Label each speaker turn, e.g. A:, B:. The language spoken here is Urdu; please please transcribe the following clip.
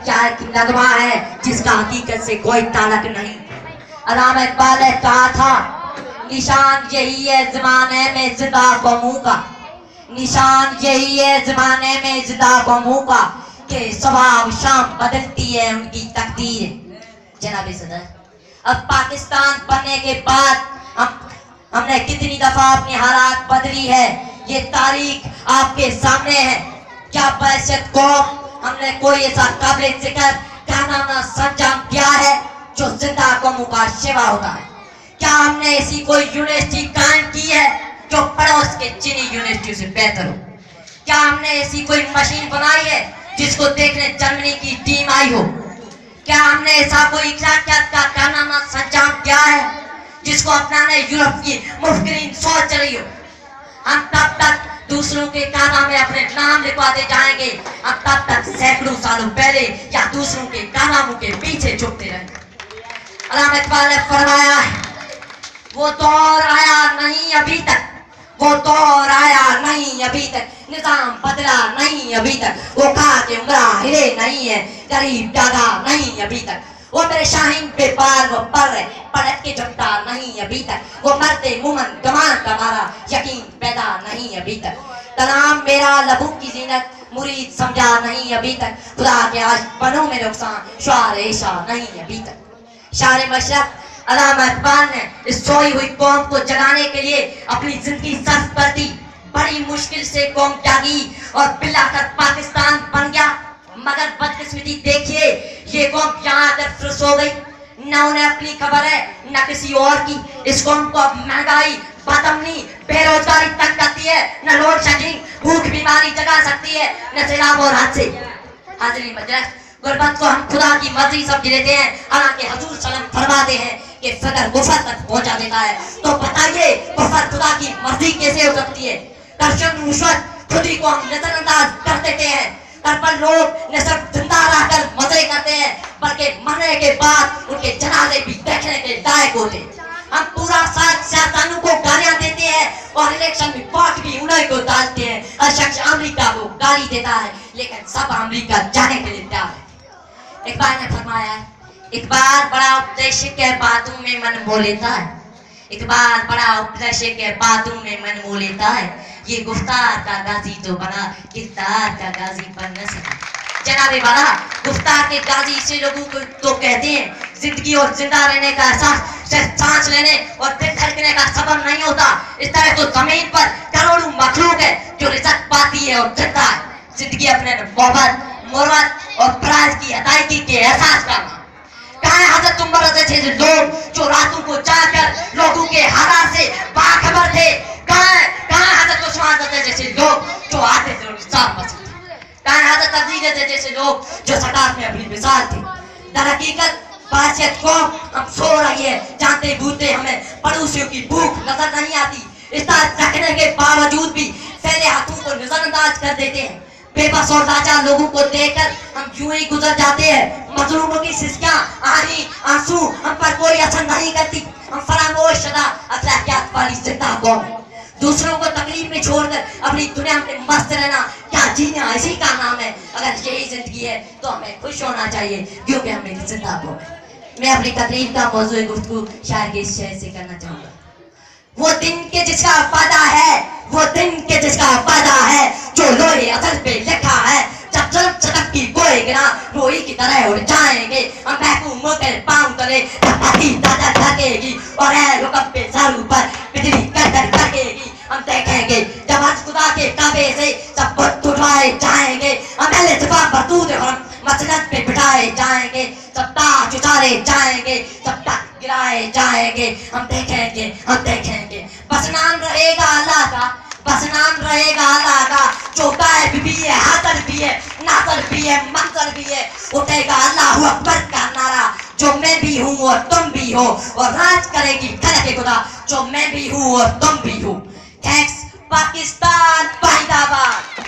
A: کیا ایک نغمہ ہے جس کا حقیقت سے کوئی تعلق نہیں. علامہ اقبال نے کہا تھا نشان یہی ہے زمانے میں زندہ قوموں کا, نشان یہی ہے زمانے میں زندہ قوموں کا کہ صبح و شام بدلتی ہے ان کی تقدیر. جناب صدر, اب پاکستان بننے کے بعد ہم نے کتنی دفعہ اپنی حالات بدلی ہے, یہ تاریخ آپ کے سامنے ہے. کیا بحثیت قوم ہم نے کوئی ایسا قابل ذکر کارنامہ سرانجام کیا ہے جو زندہ قوموں کا شیوا ہوتا ہے؟ کیا ہم نے ایسی کوئی یونیورسٹی قائم کی ہے جو پڑوس کے چینی یونیورسٹیوں سے بہتر ہو؟ کیا ہم نے ایسی کوئی مشین بنائی ہے جس کو دیکھنے جرمنی کی ٹیم آئی ہو؟ کیا ہم نے ایسا کوئی اخلاقیات کا کارنامہ سرانجام کیا ہے جس کو اپنانے یورپ کی مفکرین سوچ رہی ہو؟ ہم تب تک دوسروں کے کارنامے میں اپنے نام لکھواتے جائیں گے, ہم تب تک سینکڑوں سالوں پہلے یا دوسروں کے کارناموں کے پیچھے جھکتے رہیں گے. علامہ اقبال نے فرمایا ہے وہ دور آیا نہیں ابھی تک, وہ دور آیا نہیں ابھی تک, نظام بدلا نہیں ابھی تک, وہ کہا کہ عمرہ ہلے نہیں ہے, غریب جاگا نہیں ابھی تک, وہ میرے شاہین پہ بال وہ پر ہے پلٹ کے جھپٹا نہیں ابھی تک, وہ مرد مومن گمان کا مارا یقین پیدا نہیں ابھی تک, کلام میرا لبوں کی زینت مرید سمجھا نہیں ابھی تک, خدا کے عاشق بنوں میں نقصان شعر عشا نہیں ابھی تک. شاعر مشرق علامہ اقبال نے اس سوئی ہوئی قوم کو جگانے کے لیے اپنی زندگی صرف کر دی. بڑی مشکل سے قوم جاگی اور بلا کر پاکستان بن گیا, مگر بدقسمتی دیکھیے یہ قوم یہاں آ کر فرس ہو گئی. نہ انہیں اپنی خبر ہے نہ کسی اور کی. اس قوم کو اب مہنگائی, بدامنی, بے روزگاری تنگ کرتی ہے, نہ لوڈ شیڈنگ بھوک بیماری جگا سکتی ہے, نہ سیلاب اور حادثے. حاضرین مجلس, غربت کو ہم خدا کی مرضی سمجھ لیتے ہیں, حالانکہ حضور صلی اللہ علیہ وسلم فرماتے ہیں کہ فقر کفر تک پہنچا دیتا ہے. تو بتائیے کفر خدا کی مرضی کیسے ہو سکتی ہے؟ کرشن رشوت خودی کو ہم نظر انداز کر دیتے ہیں, گھر پر لوگ نہ صرف زندہ رہ کر مزے کرتے ہیں بلکہ مرنے کے بعد ان کے جنازے بھی دیکھنے کے لائق ہوتے ہیں. ہم پورا سال سیاستدانوں کو گالیاں دیتے ہیں اور الیکشن میں ووٹ بھی انہیں کو ڈالتے ہیں. ہر شخص امریکہ کو گالی دیتا ہے لیکن سب امریکہ جانے کے لیے تیار ہے. اقبال نے فرمایا ہے اقبال بڑا اپدیشک ہے باتوں میں من مو لیتا ہے, اقبال بڑا اپدیشک ہے باتوں میں من مو لیتا ہے, یہ گفتار کا غازی تو بنا کردار کا غازی بن نہ سکا. جناب والا, گفتار کے غازی سے لوگوں کو تو کہتے ہیں زندگی اور زندہ رہنے کا احساس صرف سانس لینے اور دل دھڑکنے کا سبب نہیں ہوتا. اس طرح تو زمین پر کروڑوں مخلوق ہے جو رزق پاتی ہے اور زندہ ہے. زندگی اپنے محبت, مروت اور فرائض کی ادائیگی کے احساس کرنا. کہاں ہے حضرت عمر رضی جیسے لوگ جو راتوں کو جا کر لوگوں کے حالات سے باخبر تھے؟ کہاں حضرت عثمان رضی جیسے لوگ جو آتے تھے اور صاف مسئلہ تھے؟ کہاں حضرت عزیز رضی جیسے لوگ جو سکاف میں اپنی مثال تھے؟ در حقیقت بحثیت قوم ہم سو رہی ہے, جانتے بوجھتے ہمیں پڑوسیوں کی بھوک نظر نہیں آتی. اس طرح رکھنے کے باوجود بھی پھیلے ہاتھوں کو نظر انداز کر دیتے ہیں. بے بس اور لاچار لوگوں کو دیکھ کر ہم یوں ہی گزر جاتے ہیں. مظلوموں کی سسکیاں, آہی, آنسو ہم پر کوئی اثر نہیں کرتی. ہم فراموش شدہ اخلاقیات والی زندہ قوم ہیں. دوسروں کو تکلیف میں چھوڑ کر اپنی دنیا میں مست رہنا کیا جینا اسی کا نام ہے؟ اگر یہی زندگی ہے تو ہمیں خوش ہونا چاہیے کیونکہ ہم ایک زندہ قوم ہے. میں اپنی تقریب کا موضوع گفتگو شاعر کے اس شعر سے کرنا چاہوں گا. وہ دن کے جس کا وعدہ ہے, وہ دن کے جس کا وعدہ ہے جو لوہے اثر پہ لکھا ہے, جب ظلم ستم کی کوئی گنا روئی کی طرح اڑ جائیں گے. ہم محکوم ہو کر پاؤں تلے پتی دادا ڈھکے گی اور اے رکب پہ سر اوپر بجلی کر کر کھڑکے گی. ہم دیکھیں گے جب آج خدا کے کعبے سے سب بت اٹھائے جائیں گے. ہم اہل صفا بردود حرم مسجد پہ بٹھائے جائیں گے. سب تاج اتارے جائیں گے, سب تک گرائے جائیں گے. ہم دیکھیں گے, ہم دیکھیں گے. بس نام رہے گا اللہ کا, بس نام رہے گا اللہ کا جو غائب بھی ہے, حاضر بھی ہے, ناظر بھی ہے, منظر بھی ہے. اٹھے گا اللہ اکبر کا نعرہ جو میں بھی ہوں اور تم بھی ہو, اور راج کرے گی کھڑک خدا جو میں بھی ہوں اور تم بھی ہو. تھینکس. پاکستان زندہ باد.